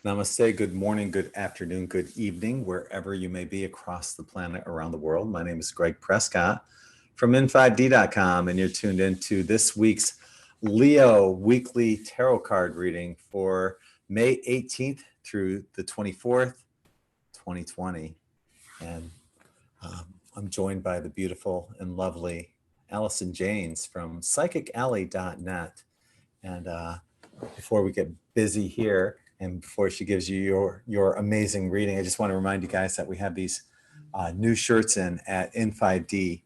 Namaste, good morning, good afternoon, good evening, wherever you may be across the planet, around the world. My name is Greg Prescott from N5D.com, and you're tuned into this week's Leo weekly tarot card reading for May 18th through the 24th, 2020. And I'm joined by the beautiful and lovely Allison Janes from psychicalley.net. And before we get busy here, and before she gives you your amazing reading, I just want to remind you guys that we have these new shirts in at n5d.net,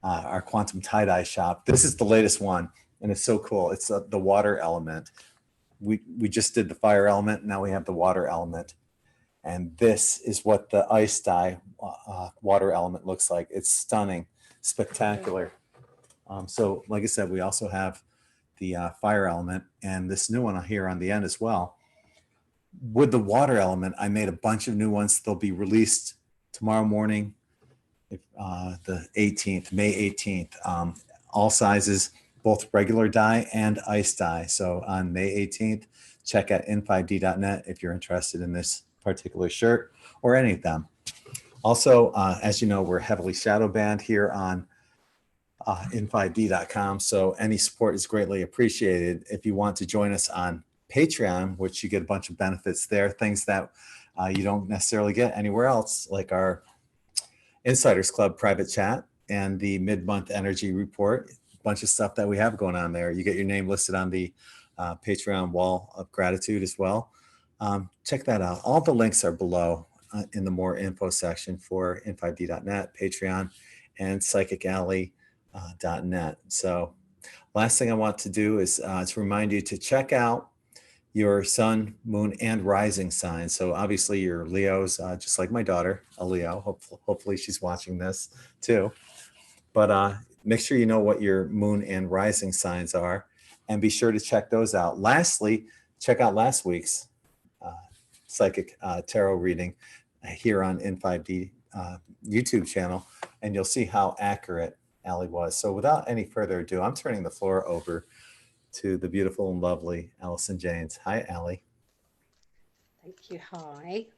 our quantum tie-dye shop. This is the latest one, and it's so cool. It's the water element. We just did the fire element. Now we have the water element. And this is what the ice dye water element looks like. It's stunning, spectacular. So like I said, we also have the fire element and this new one here on the end as well. With the water element, I made a bunch of new ones. They'll be released tomorrow morning, the 18th, May 18th, all sizes, both regular dye and ice dye. So on May 18th, check out n5d.net if you're interested in this particular shirt or any of them. Also, as you know, we're heavily shadow banned here on n5d.com, so any support is greatly appreciated. If you want to join us on Patreon, which you get a bunch of benefits there, things that you don't necessarily get anywhere else, like our Insiders Club private chat and the mid-month energy report, a bunch of stuff that we have going on there. You get your name listed on the Patreon wall of gratitude as well. Check that out. All the links are below in the more info section for n5d.net, Patreon, and psychicalley.net. So last thing I want to do is to remind you to check out your sun, moon, and rising signs. So obviously your Leos, just like my daughter, a Leo. Hopefully she's watching this too. But make sure you know what your moon and rising signs are, and be sure to check those out. Lastly, check out last week's psychic tarot reading here on N5D YouTube channel, and you'll see how accurate Allie was. So without any further ado, I'm turning the floor over to the beautiful and lovely Allison Janes. Hi, Allie. Thank you. Hi.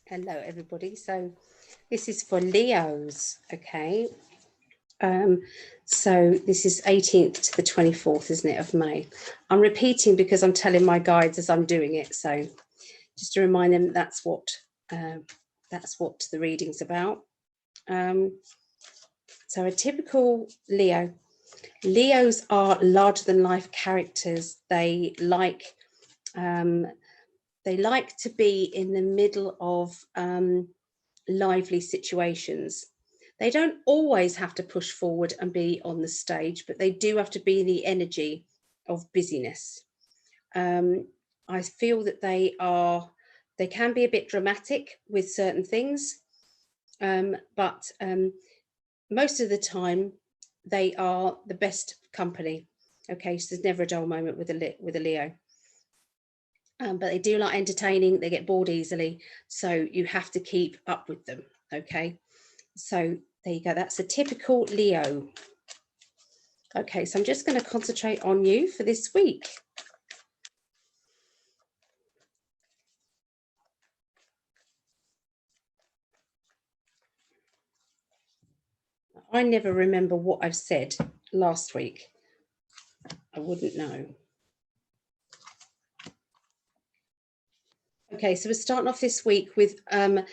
Hello, everybody. So this is for Leos, okay? So this is 18th to the 24th, isn't it, of May? I'm repeating because I'm telling my guides as I'm doing it. So just to remind them that's what the reading's about. So a typical Leo. Leos are larger than life characters. They like to be in the middle of lively situations. They don't always have to push forward and be on the stage, but they do have to be in the energy of busyness. I feel that they can be a bit dramatic with certain things, but most of the time they are the best company. Okay, so there's never a dull moment with a Leo. But they do like entertaining. They get bored easily, so you have to keep up with them. Okay, so there you go. That's a typical Leo. Okay, so I'm just going to concentrate on you for this week. I never remember what I've said last week. I wouldn't know. Okay, so we're starting off this week with the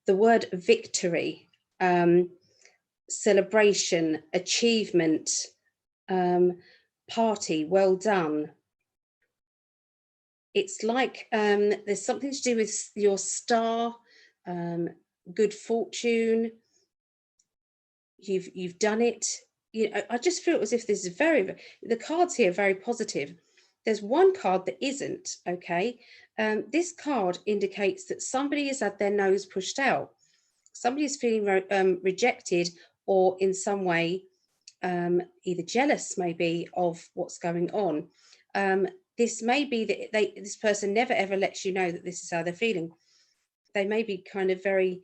word victory, celebration, achievement, party, well done. It's like there's something to do with your star, good fortune. You've done it. You know, I just feel as if this is the cards here are very positive. There's one card that isn't, okay? This card indicates that somebody has had their nose pushed out. Somebody is feeling rejected, or in some way either jealous maybe of what's going on. This may be that this person never ever lets you know that this is how they're feeling. They may be kind of very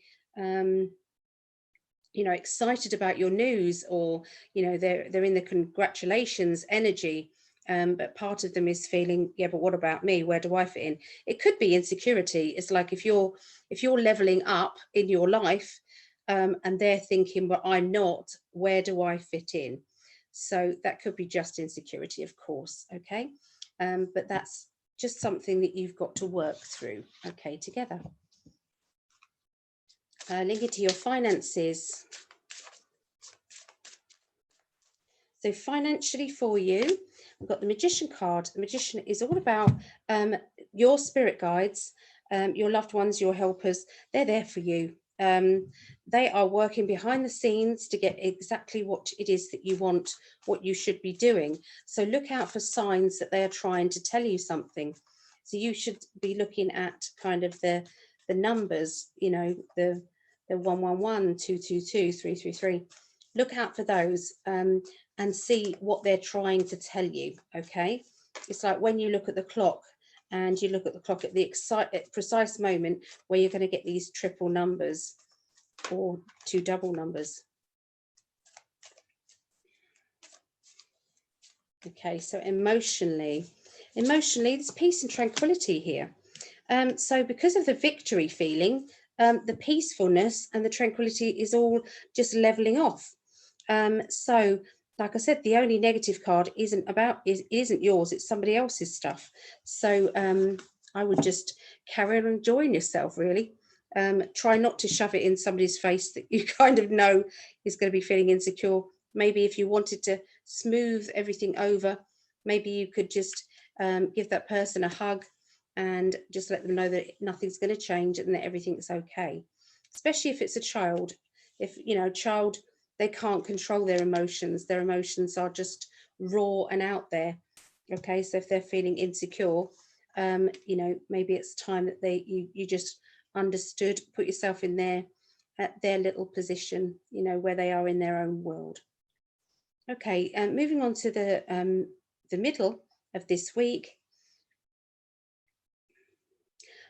excited about your news, or they're in the congratulations energy, but part of them is feeling, yeah, but what about me? Where do I fit in? It could be insecurity. It's like if you're leveling up in your life, and they're thinking, well, I'm not, where do I fit in? So that could be just insecurity, of course. Okay. But that's just something that you've got to work through, okay, together. Link it to your finances. So financially for you, I've got the Magician card. The Magician is all about your spirit guides, your loved ones, your helpers. They're there for you. They are working behind the scenes to get exactly what it is that you want, what you should be doing. So look out for signs that they are trying to tell you something. So you should be looking at kind of the numbers, you know, the 111, 222, 333. Look out for those. And see what they're trying to tell you, okay? It's like when you look at the clock and you look at the clock at the precise moment where you're going to get these triple numbers or 2 double numbers. Okay, so emotionally, there's peace and tranquility here. So because of the victory feeling, the peacefulness and the tranquility is all just leveling off. So like I said, the only negative card isn't yours, it's somebody else's stuff. So I would just carry on enjoying yourself, really. Try not to shove it in somebody's face that you kind of know is going to be feeling insecure. Maybe if you wanted to smooth everything over, maybe you could just give that person a hug and just let them know that nothing's going to change and that everything's okay. Especially if it's a child. If, you know, a child, they can't control their emotions. Their emotions are just raw and out there. Okay, so if they're feeling insecure, you know, maybe it's time that you just understood, put yourself in at their little position, you know, where they are in their own world. Okay, moving on to the middle of this week.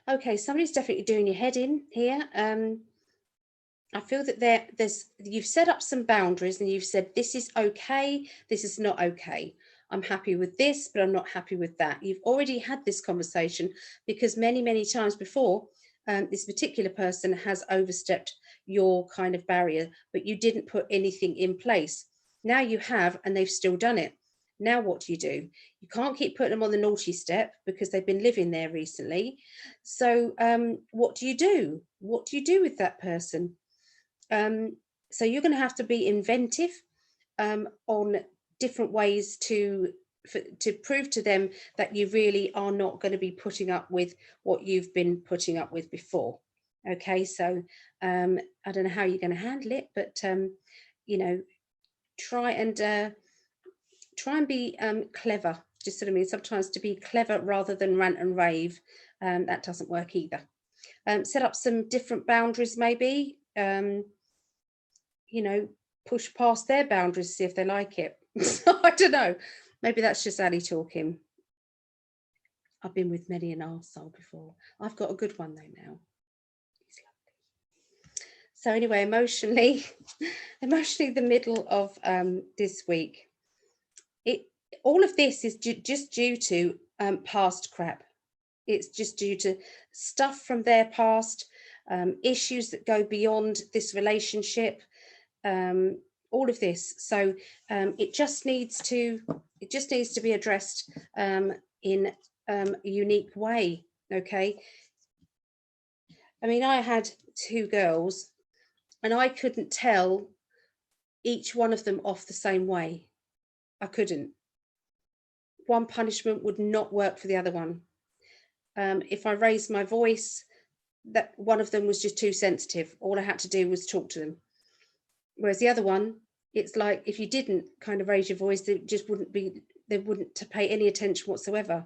Okay, somebody's definitely doing your head in here. I feel that you've set up some boundaries and you've said, this is okay, this is not okay. I'm happy with this, but I'm not happy with that. You've already had this conversation because many, many times before, this particular person has overstepped your kind of barrier, but you didn't put anything in place. Now you have, and they've still done it. Now what do? You can't keep putting them on the naughty step because they've been living there recently. So what do you do? What do you do with that person? So you're going to have to be inventive on different ways to prove to them that you really are not going to be putting up with what you've been putting up with before. Okay, so I don't know how you're going to handle it, but you know, try and be clever. Just what I mean. Sometimes to be clever rather than rant and rave, that doesn't work either. Set up some different boundaries, maybe. You know, push past their boundaries, see if they like it. So I don't know. Maybe that's just Ali talking. I've been with many an arsehole before. I've got a good one though now. He's lovely. So anyway, emotionally, the middle of this week, all of this is just due to past crap. It's just due to stuff from their past, issues that go beyond this relationship, all of this. So it just needs to be addressed in a unique way. Okay. I mean, I had 2 girls and I couldn't tell each one of them off the same way. I couldn't. One punishment would not work for the other one. If I raised my voice, that one of them was just too sensitive. All I had to do was talk to them. Whereas the other one, it's like if you didn't kind of raise your voice, they wouldn't pay any attention whatsoever.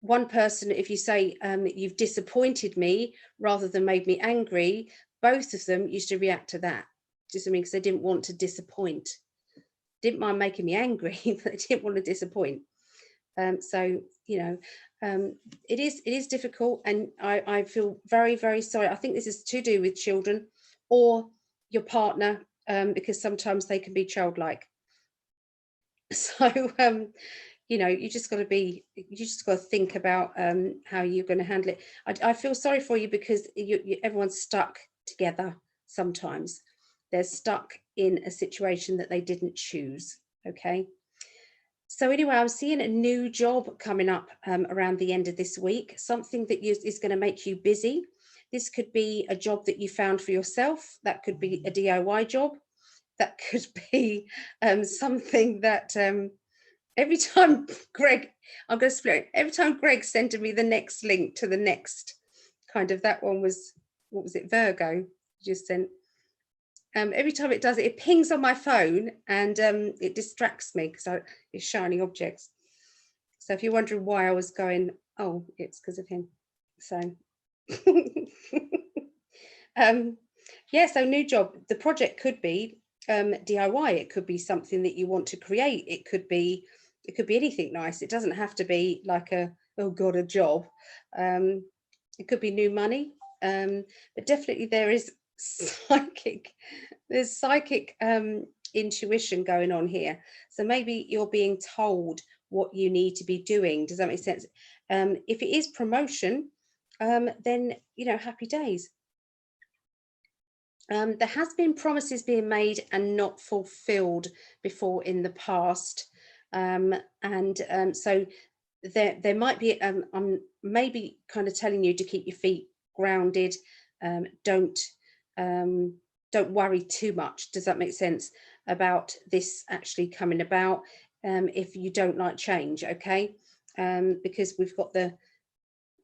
One person, if you say you've disappointed me rather than made me angry, both of them used to react to that. Just I mean, because they didn't want to disappoint. Didn't mind making me angry, but they didn't want to disappoint. So you know, it is difficult, and I feel very, very sorry. I think this is to do with children or your partner, because sometimes they can be childlike. So you know, you just got to think about how you're going to handle it. I feel sorry for you because everyone's stuck together. Sometimes they're stuck in a situation that they didn't choose. Okay. So anyway, I'm seeing a new job coming up around the end of this week, something that is going to make you busy. This could be a job that you found for yourself. That could be a DIY job. That could be something that every time I'm going to split it. Every time Greg sent me the next link to the next kind of, that one was, what was it, Virgo, just sent. Every time it does it, it pings on my phone and it distracts me because it's shiny objects. So if you're wondering why I was going, oh, it's because of him. So yeah, so new job. The project could be DIY. It could be something that you want to create. It could be anything nice. It doesn't have to be like a, oh God, a job. It could be new money. But definitely there is psychic intuition going on here. So maybe you're being told what you need to be doing. Does that make sense? If it is promotion, then, you know, happy days. There has been promises being made and not fulfilled before in the past. So there might be, I'm maybe kind of telling you to keep your feet grounded. Don't worry too much. Does that make sense about this actually coming about? If you don't like change, okay? Because we've got the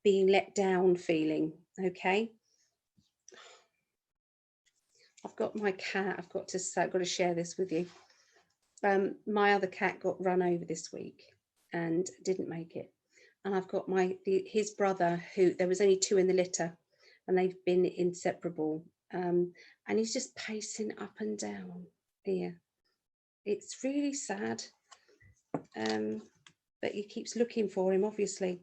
being let down feeling, okay? I've got my cat, I've got to share this with you. My other cat got run over this week and didn't make it. And I've got his brother, who there was only 2 in the litter, and they've been inseparable. And he's just pacing up and down here. It's really sad. But he keeps looking for him, obviously.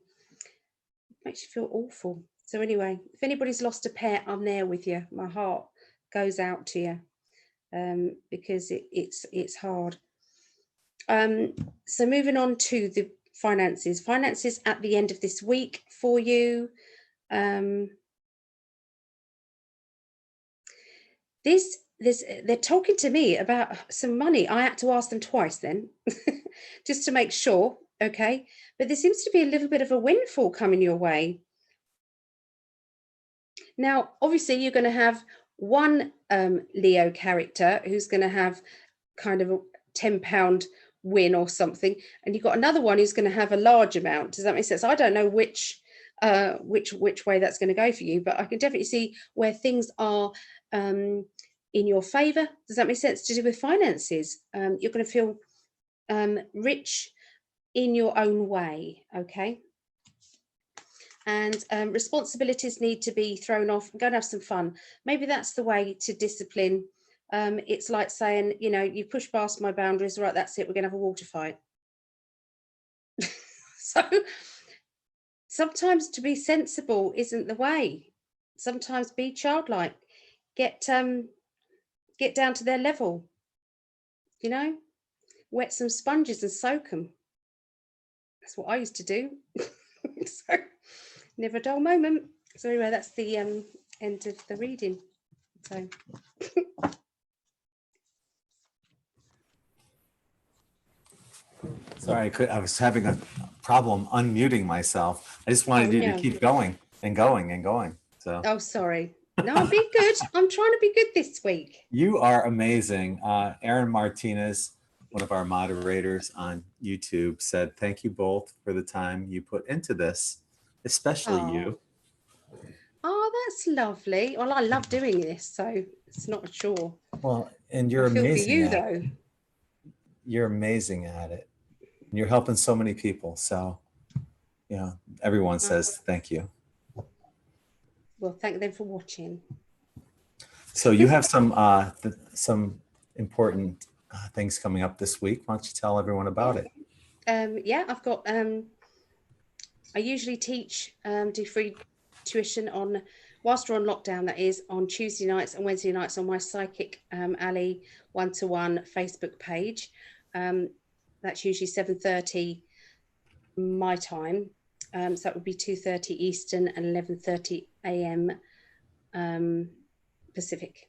It makes you feel awful. So anyway, if anybody's lost a pet, I'm there with you. My heart goes out to you, because it's hard. So moving on to the finances at the end of this week for you. They're talking to me about some money. I had to ask them twice then, just to make sure. Okay, but there seems to be a little bit of a windfall coming your way. Now, obviously, you're going to have one Leo character who's going to have kind of a £10 win or something, and you've got another one who's going to have a large amount. Does that make sense? I don't know which way that's going to go for you, but I can definitely see where things are in your favor. Does that make sense? To do with finances, you're going to feel rich in your own way. Okay. And responsibilities need to be thrown off and go and have some fun. Maybe that's the way to discipline. It's like saying, you know, you push past my boundaries, right, that's it, we're going to have a water fight. So sometimes to be sensible isn't the way. Sometimes be childlike. Get down to their level, you know, wet some sponges and soak them. That's what I used to do. So never a dull moment. So anyway, that's the end of the reading. So Sorry, I was having a problem unmuting myself. I just wanted you to keep going and going and going. So. Oh, sorry. No, I'm being good. I'm trying to be good this week. You are amazing. Aaron Martinez, one of our moderators on YouTube, said, thank you both for the time you put into this, especially you. Oh, that's lovely. Well, I love doing this, so it's not a chore. Well, and you're amazing at it. You're amazing at it. And you're helping so many people. So, you know, everyone says thank you. Well, thank them for watching. So you have some important things coming up this week. Why don't you tell everyone about it? Yeah, I've got, I usually teach, do free tuition on, whilst we're on lockdown, that is, on Tuesday nights and Wednesday nights on my Psychic Alley 1-to-1 Facebook page. That's usually 7:30 my time. So that would be 2:30 Eastern and 11:30 a.m. Pacific.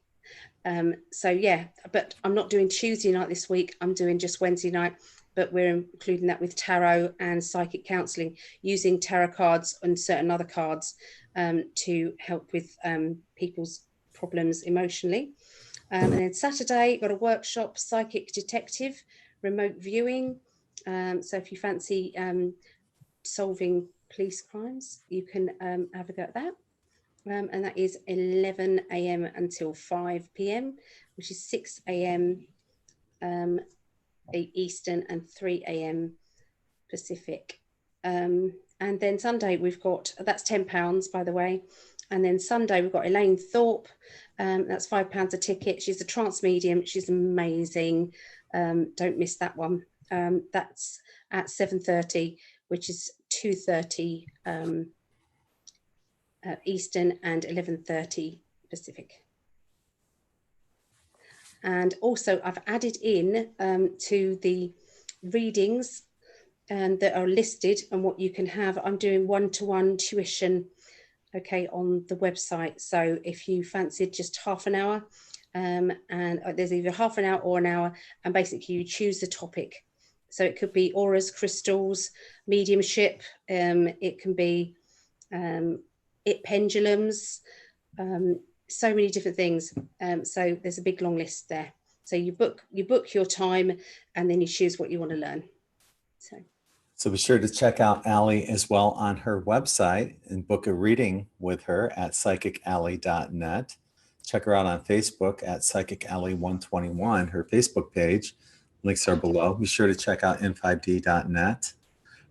So yeah, but I'm not doing Tuesday night this week. I'm doing just Wednesday night, but we're including that with tarot and psychic counselling, using tarot cards and certain other cards to help with people's problems emotionally. And then Saturday, got a workshop, psychic detective, remote viewing. So if you fancy solving police crimes, you can have a go at that. And that is 11 a.m. until 5 p.m., which is 6 a.m. Eastern and 3 a.m. Pacific. And then Sunday we've got, that's £10, by the way. And then Sunday we've got Elaine Thorpe. That's £5 a ticket. She's a trance medium. She's amazing. Don't miss that one. That's at 7:30, which is 2:30 Eastern and 11:30 Pacific. And also I've added in to the readings that are listed and what you can have. I'm doing one-to-one tuition, okay, on the website. So if you fancied just half an hour, and there's either half an hour or an hour, and basically you choose the topic. So it could be auras, crystals, mediumship. It can be pendulums, so many different things. So there's a big long list there. So you book your time, and then you choose what you want to learn. So be sure to check out Allie as well on her website and book a reading with her at psychically.net. Check her out on Facebook at psychically121, her Facebook page. Links are below. Be sure to check out n5d.net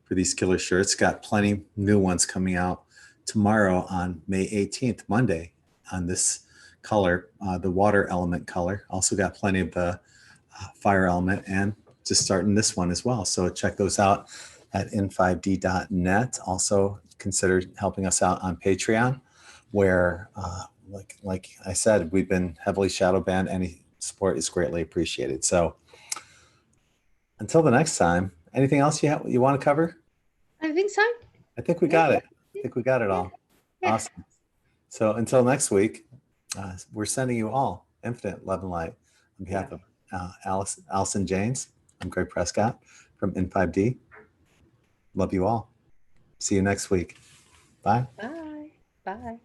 for these killer shirts. Got plenty new ones coming out tomorrow on May 18th, Monday, on this color, the water element color. Also got plenty of the fire element, and just starting this one as well. So check those out at n5d.net. Also consider helping us out on Patreon, where like I said, we've been heavily shadow banned. Any support is greatly appreciated. So until the next time, anything else you want to cover? I think so. I think we got it. I think we got it all. Yeah. Awesome. So until next week, we're sending you all infinite love and light on behalf of Allison Janes. I'm Greg Prescott from N5D. Love you all. See you next week. Bye. Bye. Bye.